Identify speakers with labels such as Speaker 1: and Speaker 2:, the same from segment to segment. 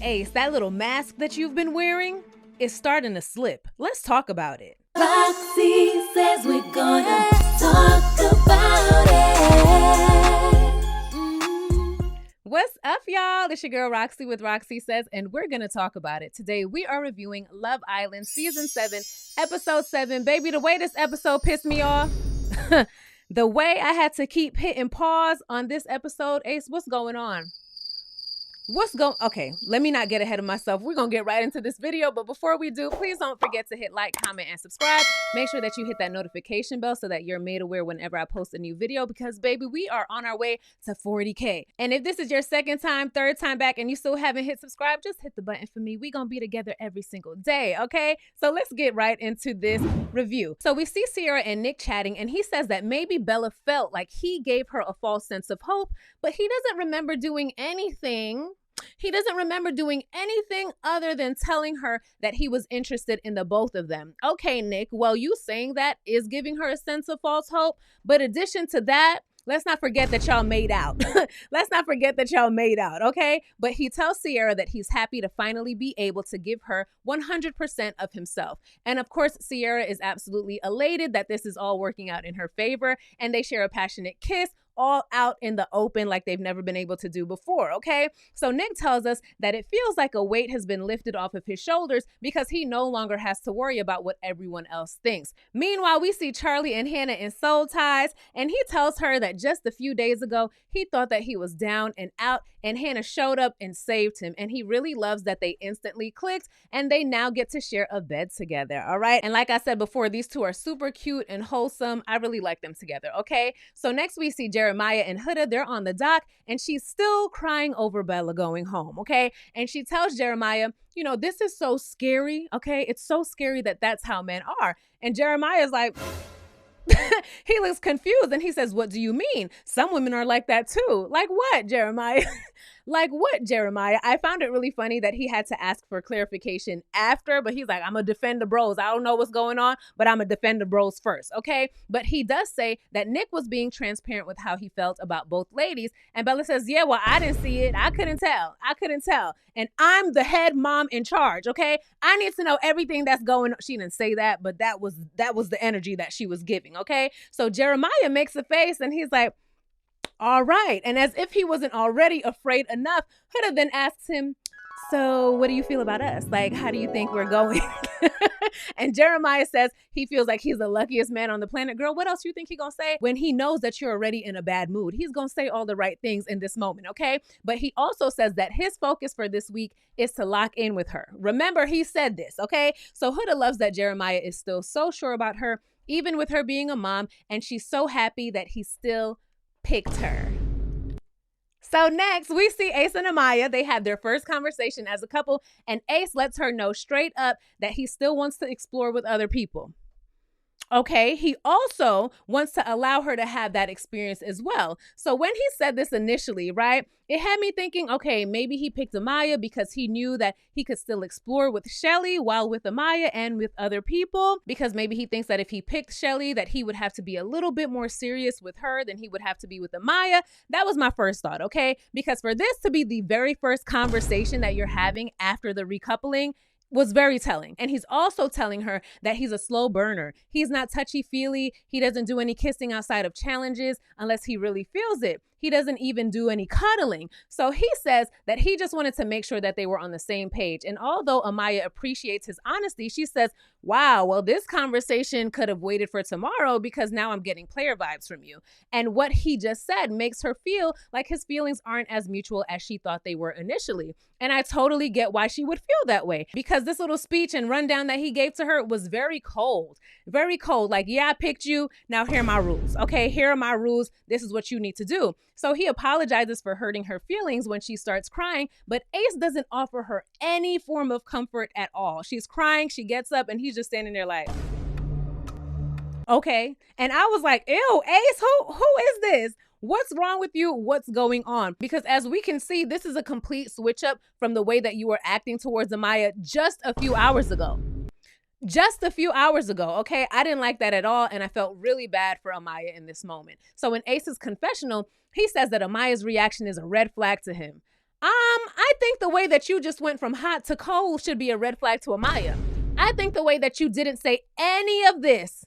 Speaker 1: Ace, that little mask that you've been wearing is starting to slip. Let's talk about it.
Speaker 2: Roxiie says we're gonna talk about it.
Speaker 1: What's up, y'all? It's your girl Roxiie with Roxiie Says, and we're gonna talk about it. Today, we are reviewing Love Island Season 7, Episode 7. Baby, the way this episode pissed me off, the way I had to keep hitting pause on this episode. Ace, what's going on? Okay, let me not get ahead of myself. We're gonna get right into this video, but before we do, please don't forget to hit like, comment, and subscribe. Make sure that you hit that notification bell so that you're made aware whenever I post a new video, because baby, we are on our way to 40K. And if this is your second time, third time back, and you still haven't hit subscribe, just hit the button for me. We're gonna be together every single day, okay? So let's get right into this review. So we see Sierra and Nick chatting, and he says that maybe Bella felt like he gave her a false sense of hope, but he doesn't remember doing anything. He doesn't remember doing anything other than telling her that he was interested in the both of them. Okay, Nick, well, you saying that is giving her a sense of false hope. But addition to that, let's not forget that y'all made out. Let's not forget that y'all made out, okay? But he tells Sierra that he's happy to finally be able to give her 100% of himself. And of course, Sierra is absolutely elated that this is all working out in her favor, and they share a passionate kiss, all out in the open like they've never been able to do before, okay? So Nick tells us that it feels like a weight has been lifted off of his shoulders because he no longer has to worry about what everyone else thinks. Meanwhile, we see Charlie and Hannah in soul ties, and he tells her that just a few days ago, he thought that he was down and out, and Hannah showed up and saved him, and he really loves that they instantly clicked, and they now get to share a bed together, all right? And like I said before, these two are super cute and wholesome. I really like them together, okay? So next we see Jeremiah and Huda. They're on the dock, and she's still crying over Bella going home, okay? And she tells Jeremiah, you know, this is so scary, okay? It's so scary that that's how men are. And Jeremiah's like, he looks confused, and he says, what do you mean? Some women are like that too. Like what, Jeremiah? Like what, Jeremiah? I found it really funny that he had to ask for clarification after, but he's like, I'm gonna defend the bros. I don't know what's going on, but I'm gonna defend the bros first, okay? But he does say that Nick was being transparent with how he felt about both ladies, and Bella says, yeah, well, I didn't see it. I couldn't tell. And I'm the head mom in charge, okay? I need to know everything that's going on. She didn't say that, but that was the energy that she was giving, okay? So Jeremiah makes a face, and he's like, all right. And as if he wasn't already afraid enough, Huda then asks him, so what do you feel about us? Like, how do you think we're going? And Jeremiah says he feels like he's the luckiest man on the planet. Girl, what else do you think he's gonna say when he knows that you're already in a bad mood? He's gonna say all the right things in this moment, okay? But he also says that his focus for this week is to lock in with her. Remember, he said this, okay? So Huda loves that Jeremiah is still so sure about her, even with her being a mom, and she's so happy that he still picked her. So next, we see Ace and Amaya. They have their first conversation as a couple, and Ace lets her know straight up that he still wants to explore with other people. Okay, he also wants to allow her to have that experience as well. So when he said this initially, right, it had me thinking, okay, maybe he picked Amaya because he knew that he could still explore with Shelly while with Amaya and with other people, because maybe he thinks that if he picked Shelly that he would have to be a little bit more serious with her than he would have to be with Amaya. That was my first thought, okay? Because for this to be the very first conversation that you're having after the recoupling was very telling. And he's also telling her that he's a slow burner. He's not touchy-feely. He doesn't do any kissing outside of challenges unless he really feels it. He doesn't even do any cuddling. So he says that he just wanted to make sure that they were on the same page. And although Amaya appreciates his honesty, she says, wow, well, this conversation could have waited for tomorrow because now I'm getting player vibes from you. And what he just said makes her feel like his feelings aren't as mutual as she thought they were initially. And I totally get why she would feel that way, because this little speech and rundown that he gave to her was very cold. Very cold. Like, yeah, I picked you. Now here are my rules. Okay, here are my rules. This is what you need to do. So he apologizes for hurting her feelings when she starts crying, but Ace doesn't offer her any form of comfort at all. She's crying, she gets up, and he's just standing there like, okay. And I was like, ew, Ace, who is this? What's wrong with you? What's going on? Because as we can see, this is a complete switch up from the way that you were acting towards Amaya just a few hours ago. Just a few hours ago, okay? I didn't like that at all, and I felt really bad for Amaya in this moment. So in Ace's confessional, he says that Amaya's reaction is a red flag to him. I think the way that you just went from hot to cold should be a red flag to Amaya. I think the way that you didn't say any of this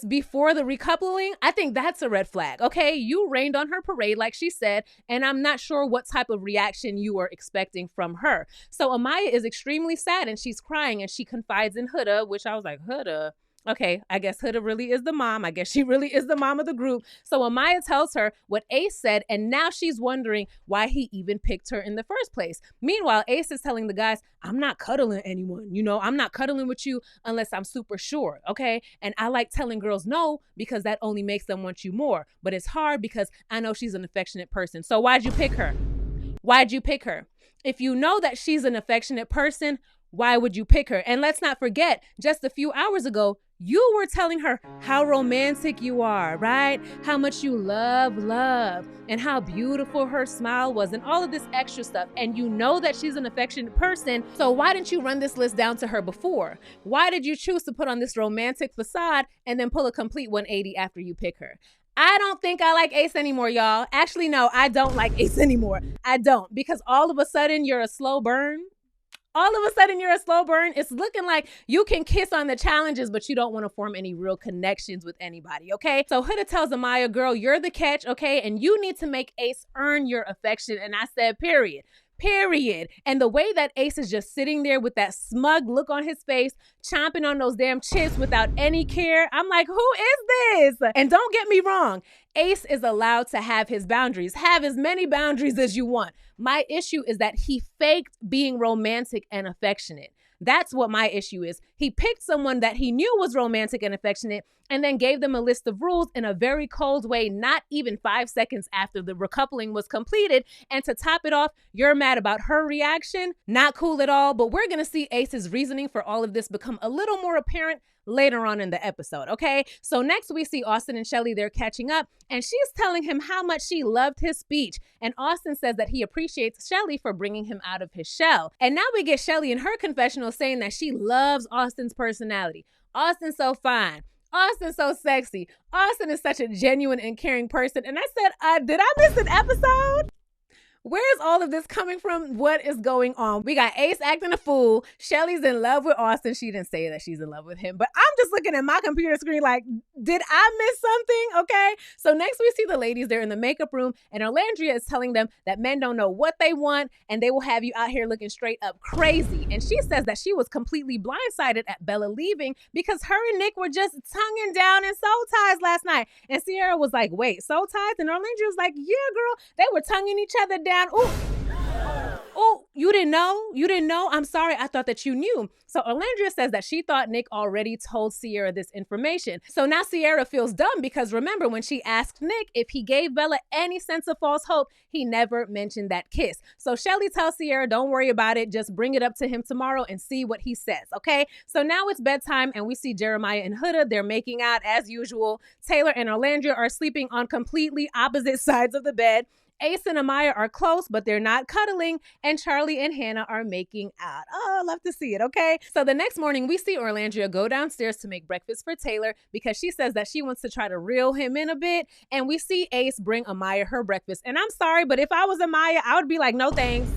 Speaker 1: before the recoupling, I think that's a red flag, okay? You rained on her parade, like she said, and I'm not sure what type of reaction you were expecting from her. So Amaya is extremely sad, and she's crying, and she confides in Huda, which I was like, Huda? Okay, I guess Huda really is the mom. I guess she really is the mom of the group. So Amaya tells her what Ace said, and now she's wondering why he even picked her in the first place. Meanwhile, Ace is telling the guys, I'm not cuddling anyone. I'm not cuddling with you unless I'm super sure, okay? And I like telling girls no because that only makes them want you more. But it's hard because I know she's an affectionate person. So why'd you pick her? Why'd you pick her? If you know that she's an affectionate person, why would you pick her? And let's not forget, just a few hours ago, you were telling her how romantic you are, right? How much you love, and how beautiful her smile was, and all of this extra stuff. And you know that she's an affectionate person. So why didn't you run this list down to her before? Why did you choose to put on this romantic facade and then pull a complete 180 after you pick her? I don't think I like Ace anymore, y'all. Actually, no, I don't like Ace anymore. I don't, because all of a sudden you're a slow burn. It's looking like you can kiss on the challenges, but you don't want to form any real connections with anybody, okay? So Huda tells Amaya, girl, you're the catch, okay? And you need to make Ace earn your affection. And I said, period. And the way that Ace is just sitting there with that smug look on his face, chomping on those damn chips without any care, I'm like, who is this? And don't get me wrong, Ace is allowed to have his boundaries. Have as many boundaries as you want. My issue is that he faked being romantic and affectionate. That's what my issue is. He picked someone that he knew was romantic and affectionate and then gave them a list of rules in a very cold way, not even 5 seconds after the recoupling was completed. And to top it off, you're mad about her reaction? Not cool at all. But we're going to see Ace's reasoning for all of this become a little more apparent later on in the episode, okay? So next we see Austin and Shelly, they're catching up, and she's telling him how much she loved his speech. And Austin says that he appreciates Shelly for bringing him out of his shell. And now we get Shelly in her confessional saying that she loves Austin's personality. Austin's so fine. Austin's so sexy. Austin is such a genuine and caring person. And I said, did I miss an episode? Where's all of this coming from? What is going on? We got Ace acting a fool. Shelly's in love with Austin. She didn't say that she's in love with him, but I'm just looking at my computer screen like, did I miss something? Okay. So next we see the ladies. They're in the makeup room and Orlandria is telling them that men don't know what they want and they will have you out here looking straight up crazy. And she says that she was completely blindsided at Bella leaving because her and Nick were just tonguing down in soul ties last night. And Sierra was like, wait, soul ties? And Orlandria was like, yeah, girl, they were tonguing each other down. Oh, you didn't know? You didn't know? I'm sorry. I thought that you knew. So Orlandria says that she thought Nick already told Sierra this information. So now Sierra feels dumb because remember when she asked Nick if he gave Bella any sense of false hope, he never mentioned that kiss. So Shelly tells Sierra, don't worry about it. Just bring it up to him tomorrow and see what he says. Okay. So now it's bedtime and we see Jeremiah and Huda. They're making out as usual. Taylor and Orlandria are sleeping on completely opposite sides of the bed. Ace and Amaya are close, but they're not cuddling, and Charlie and Hannah are making out. Oh, I love to see it, okay? So the next morning, we see Orlandria go downstairs to make breakfast for Taylor because she says that she wants to try to reel him in a bit, and we see Ace bring Amaya her breakfast. And I'm sorry, but if I was Amaya, I would be like, no thanks.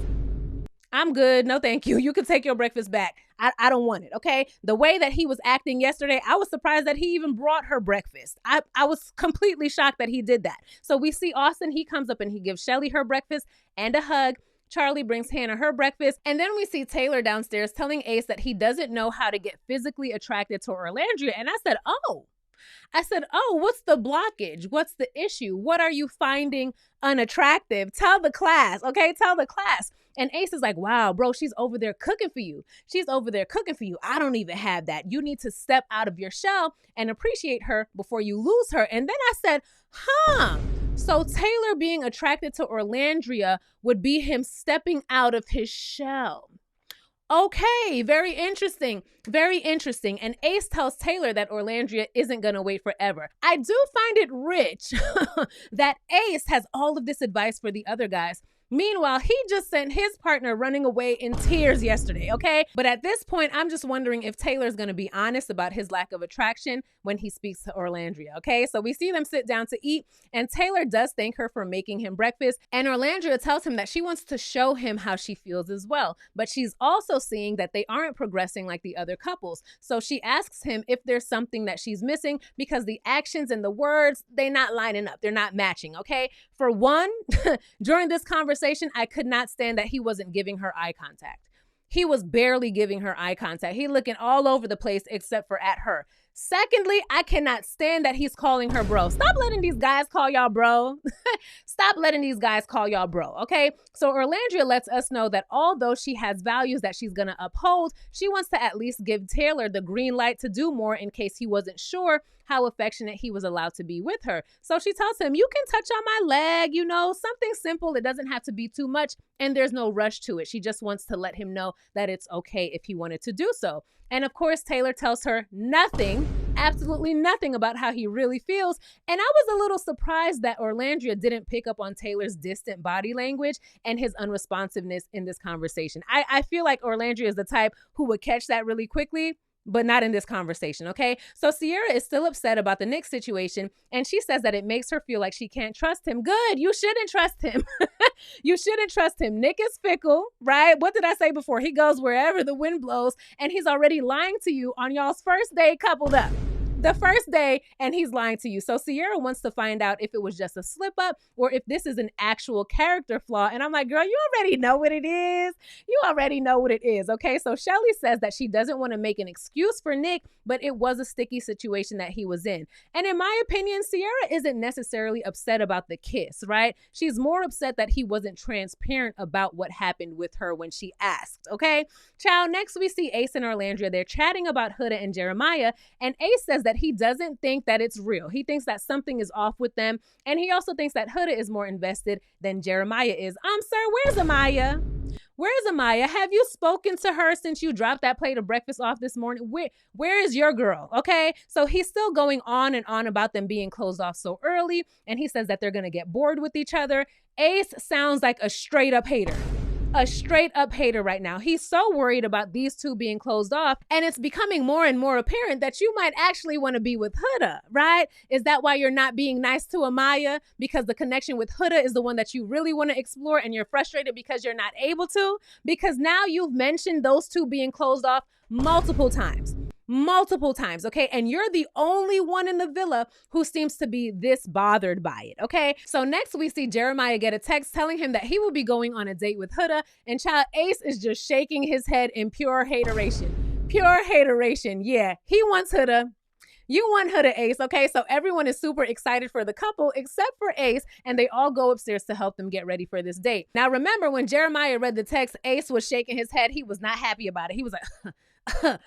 Speaker 1: I'm good. No, thank you. You can take your breakfast back. I don't want it, okay? The way that he was acting yesterday, I was surprised that he even brought her breakfast. I was completely shocked that he did that. So we see Austin. He comes up and he gives Shelly her breakfast and a hug. Charlie brings Hannah her breakfast. And then we see Taylor downstairs telling Ace that he doesn't know how to get physically attracted to Orlandria. And I said, oh, what's the blockage? What's the issue? What are you finding unattractive? Tell the class, okay? Tell the class. And Ace is like, wow, bro, she's over there cooking for you. I don't even have that. You need to step out of your shell and appreciate her before you lose her. And then I said, so Taylor being attracted to Orlandria would be him stepping out of his shell. Okay, very interesting. And Ace tells Taylor that Orlandria isn't going to wait forever. I do find it rich that Ace has all of this advice for the other guys, Meanwhile, he just sent his partner running away in tears yesterday, okay? But at this point, I'm just wondering if Taylor's gonna be honest about his lack of attraction when he speaks to Orlandria, okay? So we see them sit down to eat, and Taylor does thank her for making him breakfast, and Orlandria tells him that she wants to show him how she feels as well, but she's also seeing that they aren't progressing like the other couples. So she asks him if there's something that she's missing because the actions and the words, they're not lining up. They're not matching, okay? For one, during this conversation, I could not stand that he wasn't giving her eye contact. He was barely giving her eye contact. He looking all over the place except for at her. Secondly, I cannot stand that he's calling her bro. Stop letting these guys call y'all bro. Stop letting these guys call y'all bro, okay? So Orlandria lets us know that although she has values that she's gonna uphold, she wants to at least give Taylor the green light to do more in case he wasn't sure how affectionate he was allowed to be with her. So she tells him, you can touch on my leg, you know, something simple. It doesn't have to be too much, and there's no rush to it. She just wants to let him know that it's okay if he wanted to do so. And of course, Taylor tells her nothing, absolutely nothing about how he really feels. And I was a little surprised that Orlandria didn't pick up on Taylor's distant body language and his unresponsiveness in this conversation. I feel like Orlandria is the type who would catch that really quickly, but not in this conversation, okay? So Sierra is still upset about the Nick situation, and she says that it makes her feel like she can't trust him. Good, you shouldn't trust him. You shouldn't trust him. Nick is fickle, right? What did I say before? He goes wherever the wind blows, and he's already lying to you on y'all's first day coupled up. The first day, and he's lying to you. So Sierra wants to find out if it was just a slip up or if this is an actual character flaw. And I'm like, girl, you already know what it is. You already know what it is, okay? So Shelly says that she doesn't want to make an excuse for Nick, but it was a sticky situation that he was in. And in my opinion, Sierra isn't necessarily upset about the kiss, right? She's more upset that he wasn't transparent about what happened with her when she asked, okay? Child, next we see Ace and Orlandria. They're chatting about Huda and Jeremiah, and Ace says that he doesn't think that it's real. He thinks that something is off with them, and he also thinks that Huda is more invested than Jeremiah is. Sir, where's Amaya? Where's Amaya? Have you spoken to her since you dropped that plate of breakfast off this morning? Where is your girl? Okay, so he's still going on and on about them being closed off so early, and he says that they're gonna get bored with each other. Ace sounds like a straight up hater. A straight up hater right now. He's so worried about these two being closed off, and it's becoming more and more apparent that you might actually want to be with Huda, right? Is that why you're not being nice to Amaya? Because the connection with Huda is the one that you really want to explore, and you're frustrated because you're not able to? Because now you've mentioned those two being closed off multiple times, okay? And you're the only one in the villa who seems to be this bothered by it, okay? So next we see Jeremiah get a text telling him that he will be going on a date with Huda, and child, Ace is just shaking his head in pure hateration. Pure hateration, yeah. He wants Huda. You want Huda, Ace, okay? So everyone is super excited for the couple except for Ace, and they all go upstairs to help them get ready for this date. Now remember, when Jeremiah read the text, Ace was shaking his head. He was not happy about it. He was like,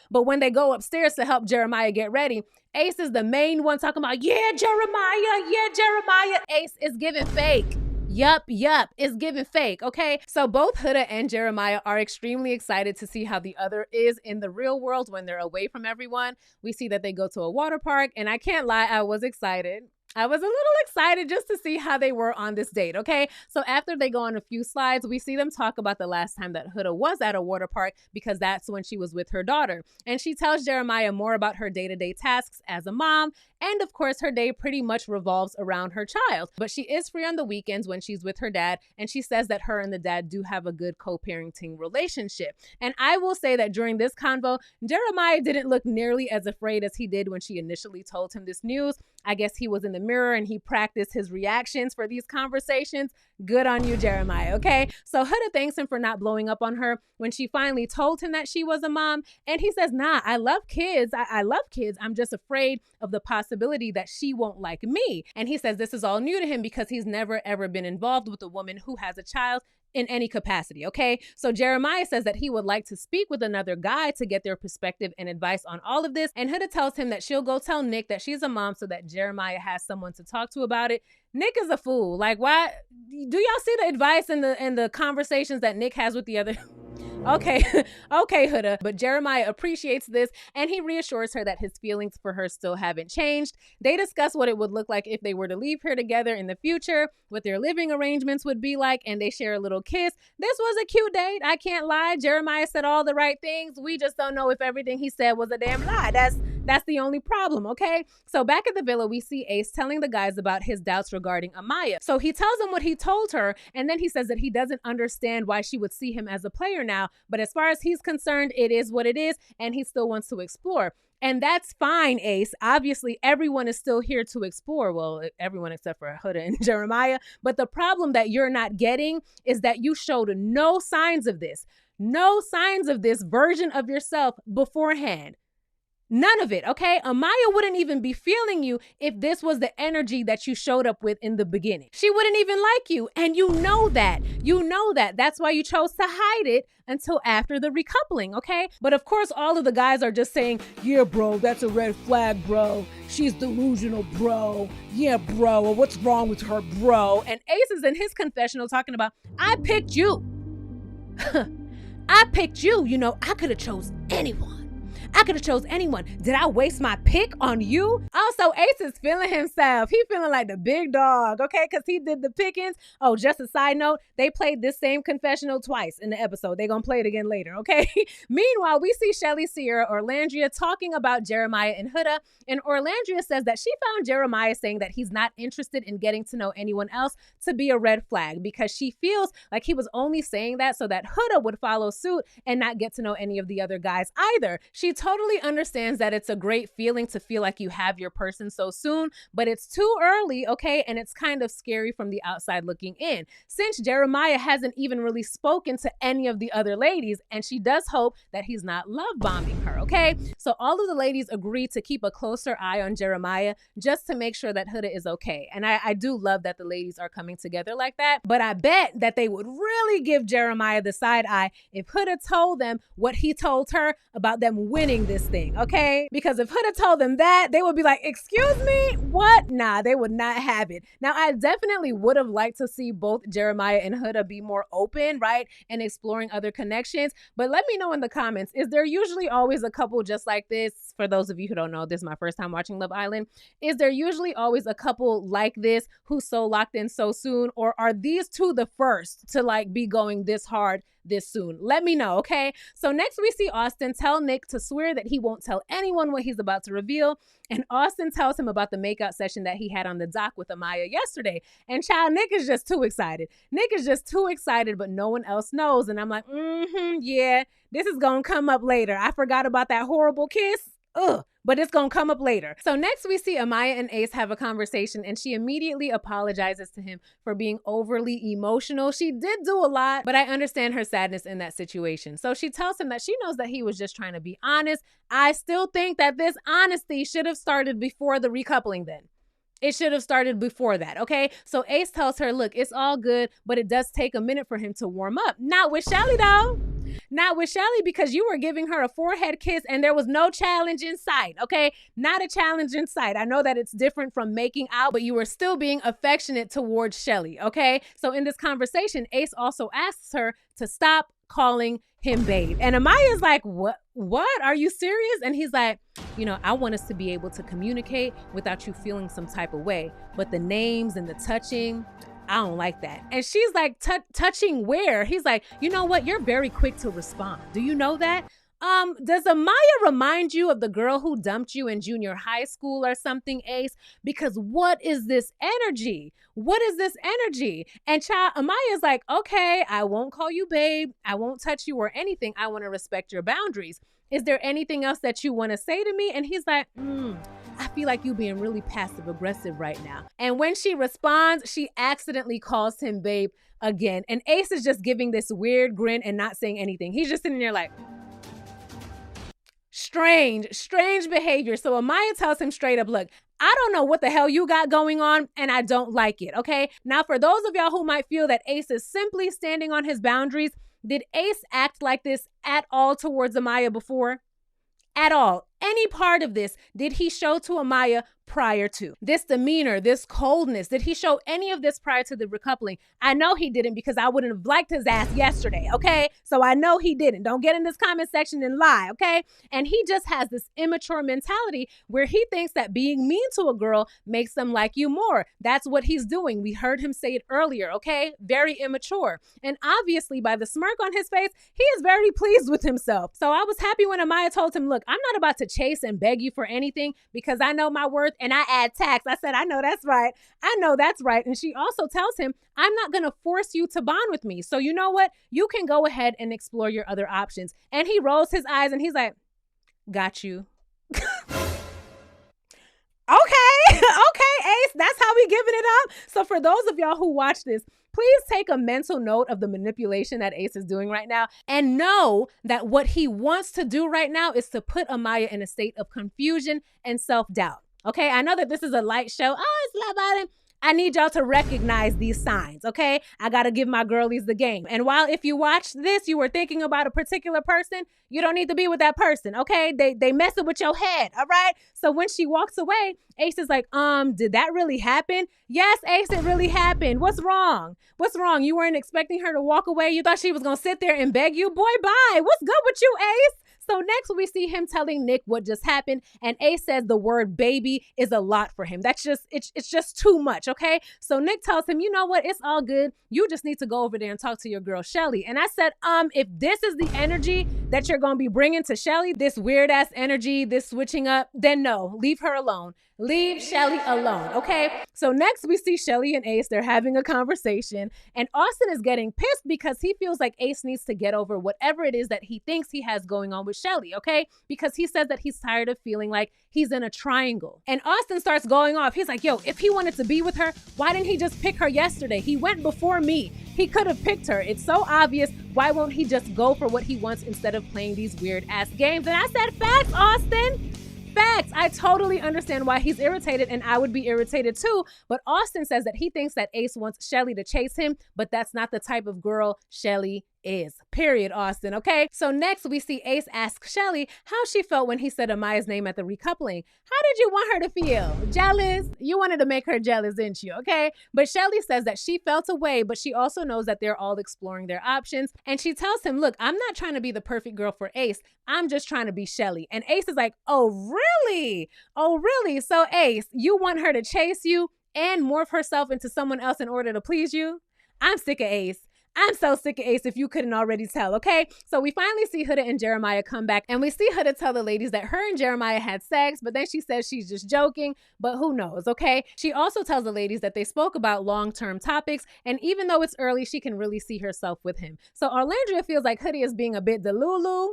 Speaker 1: but when they go upstairs to help Jeremiah get ready, Ace is the main one talking about, yeah, Jeremiah. Ace is giving fake. Yup, it's giving fake, okay? So both Huda and Jeremiah are extremely excited to see how the other is in the real world when they're away from everyone. We see that they go to a water park, and I can't lie, I was excited. I was a little excited just to see how they were on this date, okay? So after they go on a few slides, we see them talk about the last time that Huda was at a water park, because that's when she was with her daughter. And she tells Jeremiah more about her day-to-day tasks as a mom. And of course, her day pretty much revolves around her child. But she is free on the weekends when she's with her dad. And she says that her and the dad do have a good co-parenting relationship. And I will say that during this convo, Jeremiah didn't look nearly as afraid as he did when she initially told him this news. I guess he was in the mirror and he practiced his reactions for these conversations. Good on you, Jeremiah, okay? So Huda thanks him for not blowing up on her when she finally told him that she was a mom. And he says, nah, I love kids. I love kids. I'm just afraid of the possibility that she won't like me. And he says this is all new to him because he's never, ever been involved with a woman who has a child in any capacity, okay? So Jeremiah says that he would like to speak with another guy to get their perspective and advice on all of this. And Huda tells him that she'll go tell Nick that she's a mom so that Jeremiah has someone to talk to about it. Nick is a fool. Like, why? Do y'all see the advice and the conversations that Nick has with the other Okay, okay, Huda. But Jeremiah appreciates this and he reassures her that his feelings for her still haven't changed. They discuss what it would look like if they were to leave her together in the future, what their living arrangements would be like, and they share a little kiss. This was a cute date. I can't lie. Jeremiah said all the right things. We just don't know if everything he said was a damn lie. That's the only problem, okay? So back at the villa, we see Ace telling the guys about his doubts regarding Amaya. So he tells them what he told her, and then he says that he doesn't understand why she would see him as a player now, but as far as he's concerned, it is what it is, and he still wants to explore. And that's fine, Ace. Obviously, everyone is still here to explore. Well, everyone except for Huda and Jeremiah. But the problem that you're not getting is that you showed no signs of this. No signs of this version of yourself beforehand. None of it, okay? Amaya wouldn't even be feeling you if this was the energy that you showed up with in the beginning. She wouldn't even like you, and you know that. You know that. That's why you chose to hide it until after the recoupling, okay? But of course, all of the guys are just saying, yeah, bro, that's a red flag, bro. She's delusional, bro. Yeah, bro. Well, what's wrong with her, bro? And Ace is in his confessional talking about, I picked you. I picked you. You know, I could have chose anyone. I could have chose anyone. Did I waste my pick on you? Also, Ace is feeling himself. He feeling like the big dog, okay? Because he did the pickings. Oh, just a side note, they played this same confessional twice in the episode. They're going to play it again later, okay? Meanwhile, we see Shelly, Sierra, Orlandria talking about Jeremiah and Huda. And Orlandria says that she found Jeremiah saying that he's not interested in getting to know anyone else to be a red flag because she feels like he was only saying that so that Huda would follow suit and not get to know any of the other guys either. She totally understands that it's a great feeling to feel like you have your person so soon, but it's too early, okay? And it's kind of scary from the outside looking in. Since Jeremiah hasn't even really spoken to any of the other ladies, and she does hope that he's not love bombing her, okay? So all of the ladies agree to keep a closer eye on Jeremiah just to make sure that Huda is okay. And I do love that the ladies are coming together like that, but I bet that they would really give Jeremiah the side eye if Huda told them what he told her about them winning this thing, okay? Because if Huda told them that, they would be like, excuse me, what? Nah, they would not have it. Now, I definitely would have liked to see both Jeremiah and Huda be more open, right? And exploring other connections. But let me know in the comments, is there usually always a couple just like this? For those of you who don't know, this is my first time watching Love Island. Is there usually always a couple like this who's so locked in so soon? Or are these two the first to like be going this hard this soon? Let me know, okay? So next we see Austin tell Nick to swear that he won't tell anyone what he's about to reveal. And Austin tells him about the makeout session that he had on the dock with Amaya yesterday. And child, Nick is just too excited. Nick is just too excited, but no one else knows. And I'm like, yeah, this is gonna come up later. I forgot about that horrible kiss. Ugh. But it's gonna come up later. So next we see Amaya and Ace have a conversation and she immediately apologizes to him for being overly emotional. She did do a lot, but I understand her sadness in that situation. So she tells him that she knows that he was just trying to be honest. I still think that this honesty should have started before the recoupling then. It should have started before that, okay? So Ace tells her, look, it's all good, but it does take a minute for him to warm up. Not with Shelly though. Not with Shelly, because you were giving her a forehead kiss and there was no challenge in sight, okay? Not a challenge in sight. I know that it's different from making out, but you were still being affectionate towards Shelly, okay? So in this conversation, Ace also asks her to stop calling him babe. And Amaya's like, what? Are you serious? And he's like, you know, I want us to be able to communicate without you feeling some type of way. But the names and the touching, I don't like that. And she's like, touching where? He's like, you know what? You're very quick to respond. Do you know that? Does Amaya remind you of the girl who dumped you in junior high school or something, Ace? Because what is this energy? What is this energy? And child, Amaya's like, okay, I won't call you babe. I won't touch you or anything. I want to respect your boundaries. Is there anything else that you want to say to me? And he's like, I feel like you being really passive aggressive right now. And when she responds, she accidentally calls him babe again. And Ace is just giving this weird grin and not saying anything. He's just sitting there like, strange behavior. So Amaya tells him straight up, look, I don't know what the hell you got going on and I don't like it, okay? Now, for those of y'all who might feel that Ace is simply standing on his boundaries, did Ace act like this at all towards Amaya before? At all. any part of this did he show to Amaya prior to? This demeanor, this coldness, did he show any of this prior to the recoupling? I know he didn't, because I wouldn't have liked his ass yesterday, okay? So I know he didn't. Don't get in this comment section and lie, okay? And he just has this immature mentality where he thinks that being mean to a girl makes them like you more. That's what he's doing. We heard him say it earlier, okay? Very immature. And obviously, by the smirk on his face, he is very pleased with himself. So I was happy when Amaya told him, look, I'm not about to chase and beg you for anything, because I know my worth and I add tax. I said, I know that's right. I know that's right. And she also tells him, I'm not going to force you to bond with me. So you know what? You can go ahead and explore your other options. And he rolls his eyes and he's like, got you. Okay, Ace, that's how we giving it up. So for those of y'all who watch this, please take a mental note of the manipulation that Ace is doing right now, and know that what he wants to do right now is to put Amaya in a state of confusion and self-doubt. Okay, I know that this is a light show. Oh, it's Love Island. I need y'all to recognize these signs, okay? I gotta give my girlies the game. And while if you watched this, you were thinking about a particular person, you don't need to be with that person, okay? They messing with your head, all right? So when she walks away, Ace is like, did that really happen? Yes, Ace, it really happened. What's wrong? What's wrong? You weren't expecting her to walk away? You thought she was gonna sit there and beg you? Boy, bye. What's good with you, Ace? So next we see him telling Nick what just happened, and Ace says the word baby is a lot for him. That's just, it's just too much, okay? So Nick tells him, you know what? It's all good. You just need to go over there and talk to your girl, Shelly. And I said, if this is the energy that you're going to be bringing to Shelly, this weird ass energy, this switching up, then no, leave her alone. Leave Shelly alone, okay? So next we see Shelly and Ace. They're having a conversation, and Austin is getting pissed because he feels like Ace needs to get over whatever it is that he thinks he has going on with Shelly, okay? Because he says that he's tired of feeling like he's in a triangle. And Austin starts going off. He's like, yo, if he wanted to be with her, why didn't he just pick her yesterday? He went before me. He could have picked her. It's so obvious. Why won't he just go for what he wants instead of playing these weird ass games? And I said, facts, Austin. Facts. I totally understand why he's irritated, and I would be irritated too. But Austin says that he thinks that Ace wants Shelly to chase him, but that's not the type of girl Shelly is. Period, Austin, okay? So next we see Ace ask Shelly how she felt when he said Amaya's name at the recoupling. How did you want her to feel? Jealous? You wanted to make her jealous, didn't you? Okay? But Shelly says that she felt away, but she also knows that they're all exploring their options. And she tells him, look, I'm not trying to be the perfect girl for Ace. I'm just trying to be Shelly. And Ace is like, oh, really? Oh, really? So Ace, you want her to chase you and morph herself into someone else in order to please you? I'm sick of Ace. I'm so sick of Ace, if you couldn't already tell, okay? So we finally see Huda and Jeremiah come back, and we see Huda tell the ladies that her and Jeremiah had sex, but then she says she's just joking, but who knows, okay? She also tells the ladies that they spoke about long-term topics, and even though it's early, she can really see herself with him. So Arlandria feels like Huda is being a bit delulu,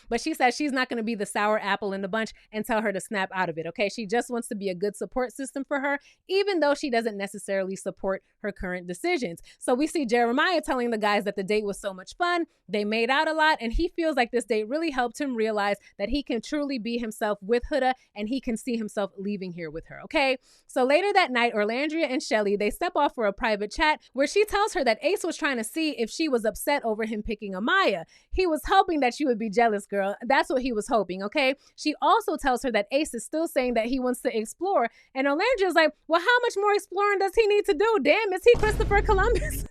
Speaker 1: but she says she's not going to be the sour apple in the bunch and tell her to snap out of it, okay? She just wants to be a good support system for her, even though she doesn't necessarily support her current decisions. So we see Jeremiah telling the guys that the date was so much fun, they made out a lot, and he feels like this date really helped him realize that he can truly be himself with Huda, and he can see himself leaving here with her, okay? So later that night, Arlandria and Shelly, they step off for a private chat where she tells her that Ace was trying to see if she was upset over him picking Amaya. He was hoping that she would be jealous, girl. That's what he was hoping, okay? She also tells her that Ace is still saying that he wants to explore, and Arlandria's like, well, how much more exploring does he need to do? Damn, is he Christopher Columbus?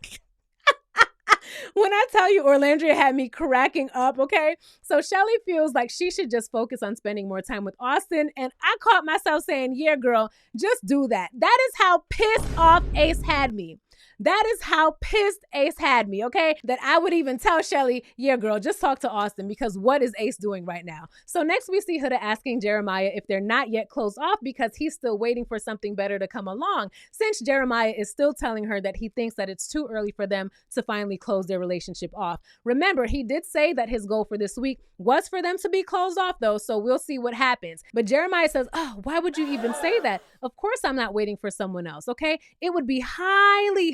Speaker 1: When I tell you, Arlandria had me cracking up, okay? So Shelly feels like she should just focus on spending more time with Austin, and I caught myself saying, yeah, girl, just do that. That is how pissed off Ace had me. That is how pissed Ace had me, okay? That I would even tell Shelly, yeah, girl, just talk to Austin, because what is Ace doing right now? So next we see Huda asking Jeremiah if they're not yet closed off because he's still waiting for something better to come along, since Jeremiah is still telling her that he thinks that it's too early for them to finally close their relationship off. Remember, he did say that his goal for this week was for them to be closed off, though, so we'll see what happens. But Jeremiah says, oh, why would you even say that? Of course I'm not waiting for someone else, okay? It would be highly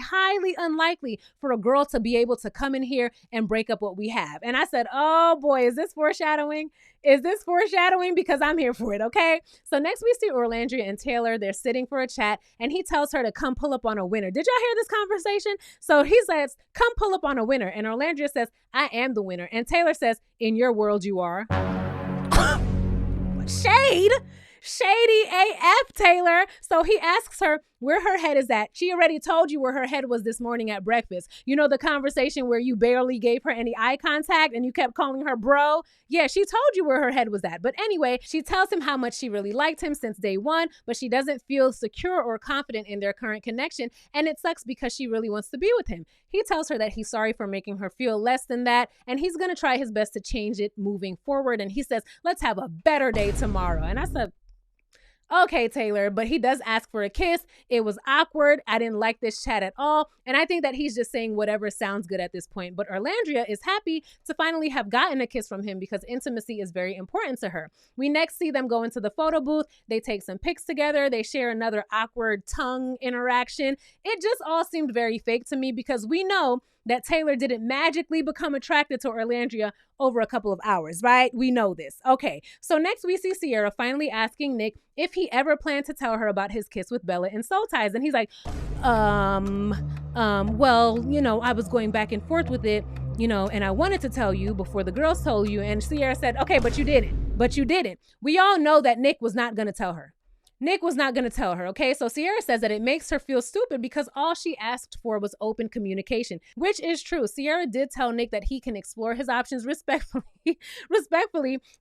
Speaker 1: unlikely for a girl to be able to come in here and break up what we have. And I said, oh boy, is this foreshadowing? Is this foreshadowing? Because I'm here for it, okay? So next we see Arlandria and Taylor. They're sitting for a chat, and he tells her to come pull up on a winner. Did y'all hear this conversation? So he says, come pull up on a winner. And Arlandria says, I am the winner. And Taylor says, in your world, you are. Shady AF, Taylor. So he asks her where her head is at. She already told you where her head was this morning at breakfast. You know, the conversation where you barely gave her any eye contact and you kept calling her bro? Yeah, she told you where her head was at. But anyway, she tells him how much she really liked him since day one, but she doesn't feel secure or confident in their current connection. And it sucks because she really wants to be with him. He tells her that he's sorry for making her feel less than that, and he's going to try his best to change it moving forward. And he says, let's have a better day tomorrow. And I said, okay, Taylor, but he does ask for a kiss. It was awkward. I didn't like this chat at all. And I think that he's just saying whatever sounds good at this point. But Orlandria is happy to finally have gotten a kiss from him because intimacy is very important to her. We next see them go into the photo booth. They take some pics together. They share another awkward tongue interaction. It just all seemed very fake to me because we know that Taylor didn't magically become attracted to Orlandria over a couple of hours, right? We know this. Okay, so next we see Sierra finally asking Nick if he ever planned to tell her about his kiss with Bella in Soul Ties. And he's like, well, you know, I was going back and forth with it, you know, and I wanted to tell you before the girls told you. And Sierra said, okay, but you didn't. We all know that Nick was not going to tell her. Nick was not going to tell her, okay? So Sierra says that it makes her feel stupid because all she asked for was open communication, which is true. Sierra did tell Nick that he can explore his options respectfully,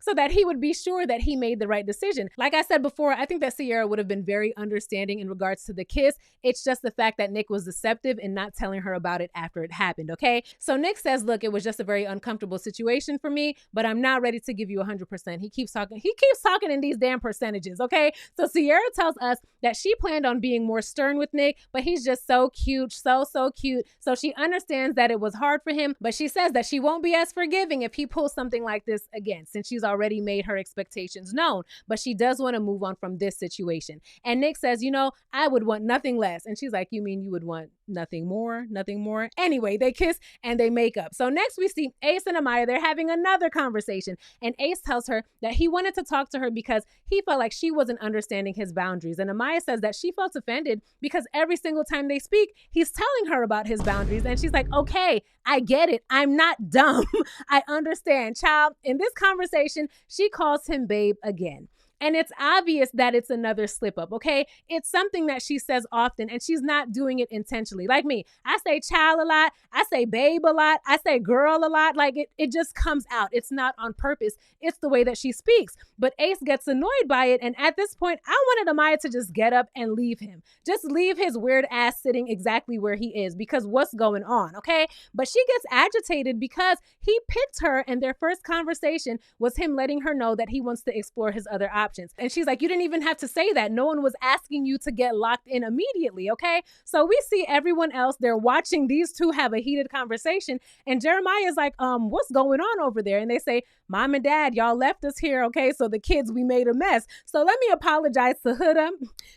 Speaker 1: so that he would be sure that he made the right decision. Like I said before, I think that Sierra would have been very understanding in regards to the kiss. It's just the fact that Nick was deceptive and not telling her about it after it happened, okay? So Nick says, look, it was just a very uncomfortable situation for me, but I'm not ready to give you 100%. He keeps talking in these damn percentages, okay? So Sierra tells us that she planned on being more stern with Nick, but he's just so cute, so cute. So she understands that it was hard for him, but she says that she won't be as forgiving if he pulls something like this again, since she's already made her expectations known. But she does want to move on from this situation. And Nick says, you know, I would want nothing less. And she's like, you mean you would want nothing more? Nothing more? Anyway, they kiss and they make up. So next we see Ace and Amaya. They're having another conversation. And Ace tells her that he wanted to talk to her because he felt like she wasn't understanding his boundaries. And Amaya says that she felt offended because every single time they speak, he's telling her about his boundaries. And she's like, okay, I get it. I'm not dumb. I understand. Child, in this conversation, she calls him babe again. And it's obvious that it's another slip up, okay? It's something that she says often and she's not doing it intentionally. Like me, I say child a lot, I say babe a lot, I say girl a lot. Like it just comes out. It's not on purpose. It's the way that she speaks. But Ace gets annoyed by it. And at this point, I wanted Amaya to just get up and leave him. Just leave his weird ass sitting exactly where he is because what's going on, okay? But she gets agitated because he picked her and their first conversation was him letting her know that he wants to explore his other options. And she's like, you didn't even have to say that. No one was asking you to get locked in immediately, okay? So we see everyone else. They're watching these two have a heated conversation. And Jeremiah is like, what's going on over there? And they say, Mom and Dad, y'all left us here, okay? So the kids, we made a mess. So let me apologize to Huda.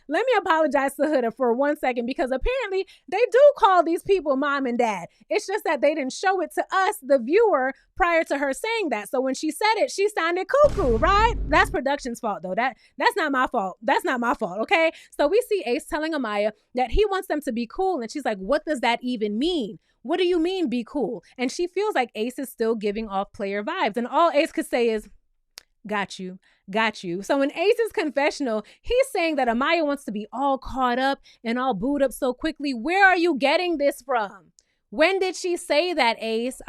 Speaker 1: Let me apologize to Huda for 1 second because apparently they do call these people Mom and Dad. It's just that they didn't show it to us, the viewer, prior to her saying that. So when she said it, she sounded cuckoo, right? That's production's fault though. That's not my fault. That's not my fault, okay? So we see Ace telling Amaya that he wants them to be cool. And she's like, what does that even mean? What do you mean be cool? And she feels like Ace is still giving off player vibes. And all Ace could say is, got you. So in Ace's confessional, he's saying that Amaya wants to be all caught up and all booed up so quickly. Where are you getting this from? When did she say that, Ace?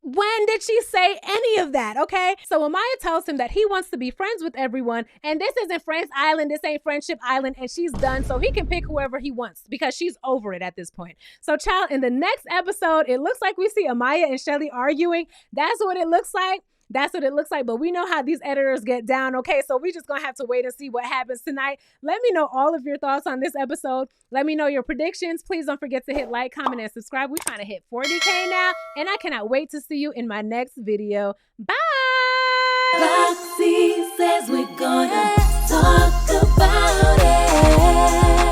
Speaker 1: When did she say any of that, okay? So Amaya tells him that he wants to be friends with everyone, and this isn't Friends Island, this ain't Friendship Island, and she's done, so he can pick whoever he wants because she's over it at this point. So child, in the next episode, it looks like we see Amaya and Shelly arguing. That's what it looks like. But we know how these editors get down, okay? So we just gonna have to wait and see what happens tonight. Let me know all of your thoughts on this episode. Let me know your predictions. Please don't forget to hit like, comment, and subscribe. We're trying to hit 40K now, and I cannot wait to see you in my next video. Bye!
Speaker 2: Roxiie says we're gonna talk about it.